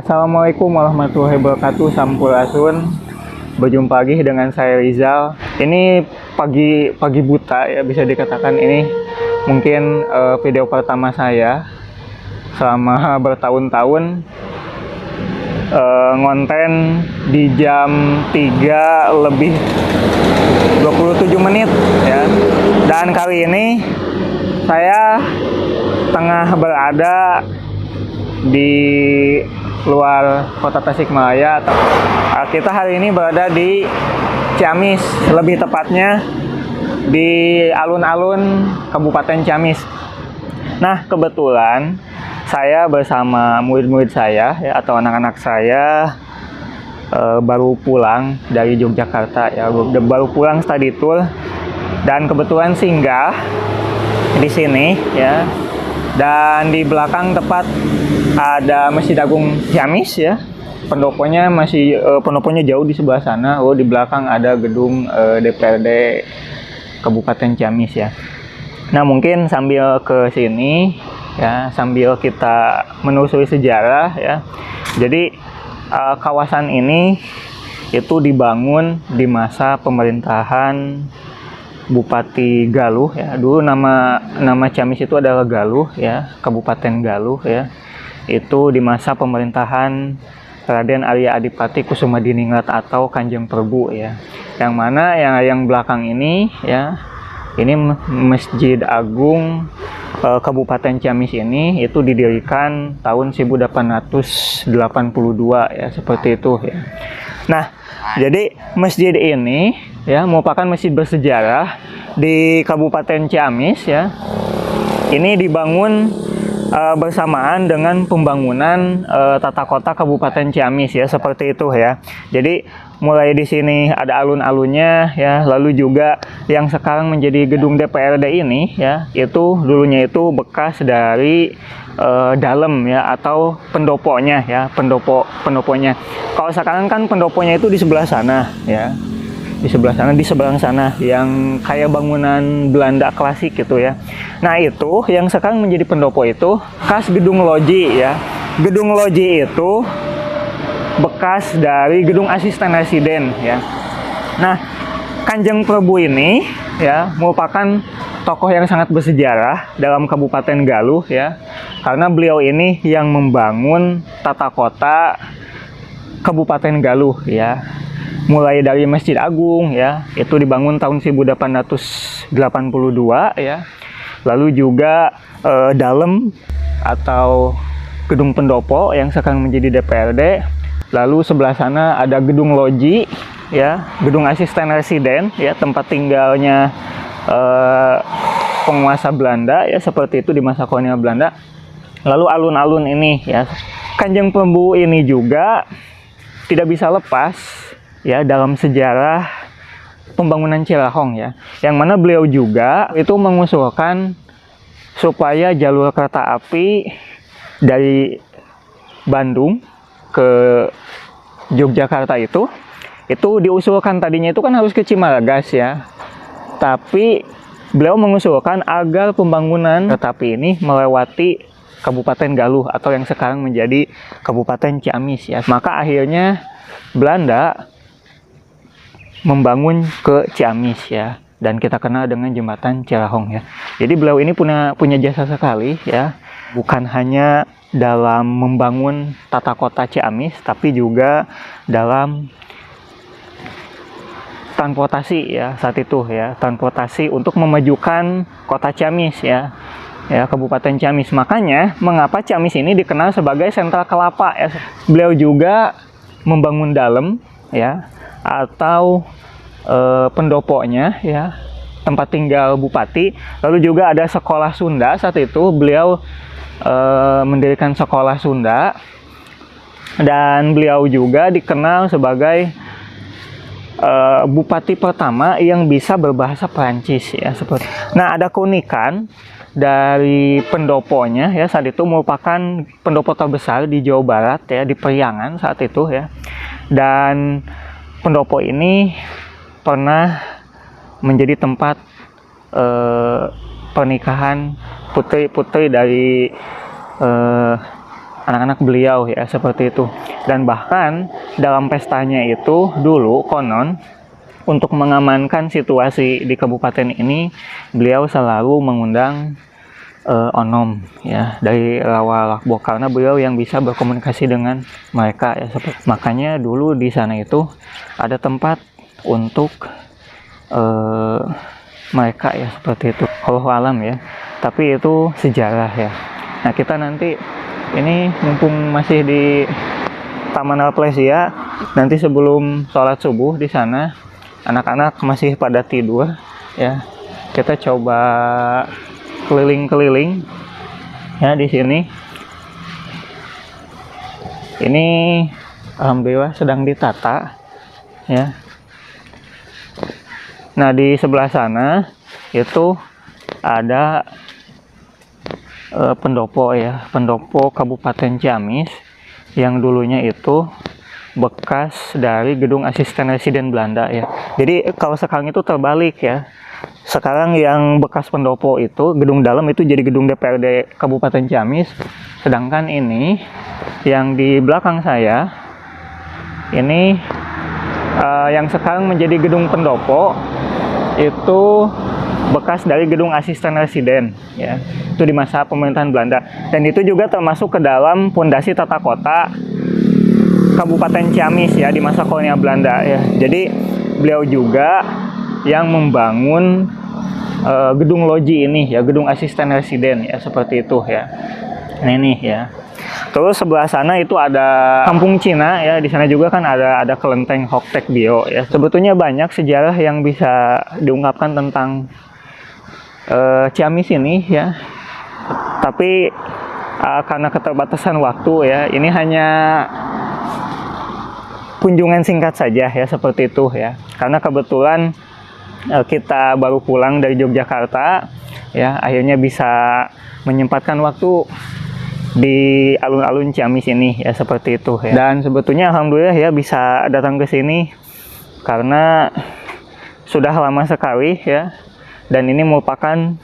Assalamualaikum warahmatullahi wabarakatuh. Sampurasun. Berjumpa lagi dengan saya Rizal. Ini pagi buta ya, bisa dikatakan ini mungkin video pertama saya selama bertahun-tahun ngonten di jam 3 lebih 27 menit ya. Dan kali ini saya tengah berada di luar kota Tasikmalaya. Kita hari ini berada di Ciamis, lebih tepatnya di alun-alun Kabupaten Ciamis. Nah, kebetulan saya bersama murid-murid saya ya, atau anak-anak saya baru pulang dari Yogyakarta ya, baru pulang study tour dan kebetulan singgah di sini ya. Dan di belakang tepat ada Masjid Agung Ciamis ya. Pendoponya jauh di sebelah sana. Di belakang ada gedung DPRD Kabupaten Ciamis ya. Nah, mungkin sambil ke sini ya, sambil kita menelusuri sejarah ya. Jadi kawasan ini itu dibangun di masa pemerintahan Bupati Galuh ya. Dulu nama Ciamis itu adalah Galuh ya, Kabupaten Galuh ya. Itu di masa pemerintahan Raden Arya Adipati Kusumadiningrat atau Kanjeng Prabu ya. Yang mana yang belakang ini ya, ini Masjid Agung Kabupaten Ciamis ini itu didirikan tahun 1882 ya, seperti itu ya. Nah, jadi masjid ini ya merupakan masjid bersejarah di Kabupaten Ciamis ya. Ini dibangun bersamaan dengan pembangunan tata kota Kabupaten Ciamis ya, seperti itu ya. Jadi mulai di sini ada alun-alunnya ya, lalu juga yang sekarang menjadi gedung DPRD ini ya, itu dulunya itu bekas dari dalam ya, atau pendoponya ya, pendoponya. Kalau sekarang kan pendoponya itu di sebelah sana ya. Di seberang sana yang kayak bangunan Belanda klasik gitu ya. Nah, itu yang sekarang menjadi pendopo itu khas gedung loji ya. Gedung loji itu bekas dari gedung asisten residen ya. Nah, Kanjeng Prabu ini ya merupakan tokoh yang sangat bersejarah dalam Kabupaten Galuh ya. Karena beliau ini yang membangun tata kota Kabupaten Galuh ya. Mulai dari Masjid Agung ya, itu dibangun tahun 1882 ya. Lalu juga dalam atau gedung pendopo yang sekarang menjadi DPRD. Lalu sebelah sana ada gedung loji ya, gedung asisten residen ya, tempat tinggalnya penguasa Belanda ya, seperti itu di masa kolonial Belanda. Lalu alun-alun ini ya. Kanjeng Prabu ini juga tidak bisa lepas ya dalam sejarah pembangunan Cilahong ya, yang mana beliau juga itu mengusulkan supaya jalur kereta api dari Bandung ke Yogyakarta itu diusulkan tadinya itu kan harus ke Cimaragas ya, tapi beliau mengusulkan agar pembangunan kereta api ini melewati Kabupaten Galuh atau yang sekarang menjadi Kabupaten Ciamis ya. Maka akhirnya Belanda membangun ke Ciamis ya, dan kita kenal dengan jembatan Cilahong ya. Jadi beliau ini punya jasa sekali ya, bukan hanya dalam membangun tata kota Ciamis, tapi juga dalam transportasi ya saat itu ya, transportasi untuk memajukan kota Ciamis ya, Kabupaten Ciamis. Makanya mengapa Ciamis ini dikenal sebagai sentral kelapa ya. Beliau juga membangun dalam ya, atau pendoponya ya, tempat tinggal bupati. Lalu juga ada sekolah Sunda. Saat itu beliau mendirikan sekolah Sunda, dan beliau juga dikenal sebagai bupati pertama yang bisa berbahasa Perancis ya, seperti. Nah, ada keunikan dari pendoponya ya, saat itu merupakan pendopo terbesar di Jawa Barat ya, di Periangan saat itu ya. Dan pendopo ini pernah menjadi tempat pernikahan putri-putri dari anak-anak beliau ya, seperti itu. Dan bahkan dalam pestanya itu dulu konon untuk mengamankan situasi di kabupaten ini, beliau selalu mengundang onom ya dari Rawa Lakbo, karena beliau yang bisa berkomunikasi dengan mereka ya. Makanya dulu di sana itu ada tempat untuk mereka ya, seperti itu. Wallahu alam ya. Tapi itu sejarah ya. Nah, kita nanti ini mumpung masih di Taman Alplesia, nanti sebelum sholat subuh di sana anak-anak masih pada tidur ya. Kita coba keliling-keliling ya di sini. Ini alhamdulillah sedang ditata ya. Nah, di sebelah sana itu ada pendopo ya, pendopo Kabupaten Ciamis yang dulunya itu bekas dari gedung asisten residen Belanda ya. Jadi kalau sekarang itu terbalik ya. Sekarang yang bekas pendopo itu gedung dalam itu jadi gedung DPRD Kabupaten Ciamis, sedangkan ini yang di belakang saya ini yang sekarang menjadi gedung pendopo itu bekas dari gedung asisten residen ya. Itu di masa pemerintahan Belanda, dan itu juga termasuk ke dalam pondasi tata kota Kabupaten Ciamis ya di masa kolonial Belanda ya. Jadi beliau juga yang membangun gedung loji ini ya, gedung asisten residen ya, seperti itu ya. Nah, ini ya. Terus sebelah sana itu ada kampung Cina ya, di sana juga kan ada kelenteng Hoktek Bio ya. Sebetulnya banyak sejarah yang bisa diungkapkan tentang Ciamis ini ya. Tapi karena keterbatasan waktu ya, ini hanya kunjungan singkat saja ya, seperti itu ya. Karena kebetulan kita baru pulang dari Yogyakarta ya, akhirnya bisa menyempatkan waktu di alun-alun Ciamis ini ya, seperti itu ya. Dan sebetulnya alhamdulillah ya bisa datang ke sini karena sudah lama sekali ya, dan ini merupakan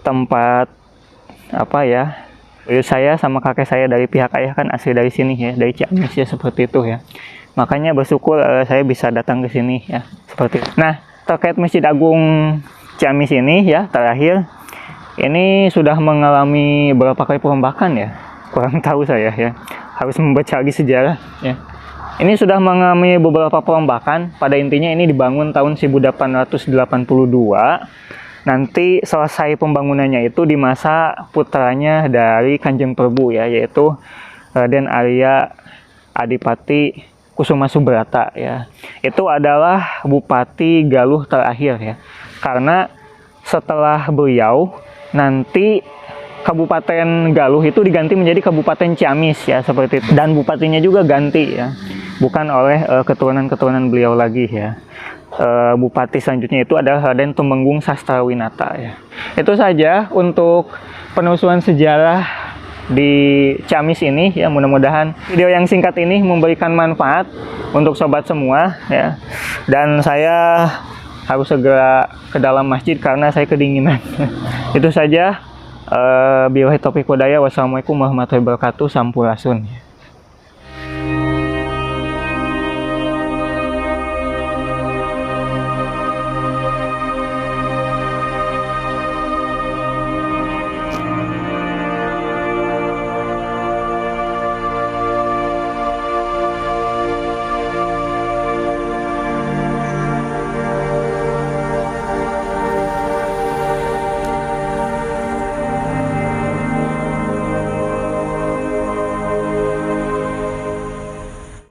tempat apa ya, saya sama kakek saya dari pihak ayah kan asli dari sini ya, dari Ciamis ya, seperti itu ya. Makanya bersyukur saya bisa datang ke sini ya, seperti itu. Nah, terkait Masjid Agung Ciamis ini ya, terakhir ini sudah mengalami berapa kali perombakan ya, kurang tahu saya ya, harus membaca lagi sejarah ya. Ini sudah mengalami beberapa perombakan. Pada intinya ini dibangun tahun 1882. Nanti selesai pembangunannya itu di masa putranya dari Kanjeng Prabu ya, yaitu Raden Arya Adipati Kusuma Subrata ya. Itu adalah Bupati Galuh terakhir ya. Karena setelah beliau nanti Kabupaten Galuh itu diganti menjadi Kabupaten Ciamis ya, seperti itu. Dan bupatinya juga ganti ya, bukan oleh keturunan-keturunan beliau lagi ya. Bupati selanjutnya itu adalah Raden Tumenggung Sastrawinata ya. Itu saja untuk penelusuran sejarah di Ciamis ini ya. Mudah-mudahan video yang singkat ini memberikan manfaat untuk sobat semua ya. Dan saya harus segera ke dalam masjid karena saya kedinginan. Itu saja. Billahi taufiq wal hidayah. Wassalamualaikum warahmatullahi wabarakatuh. Sampurasun.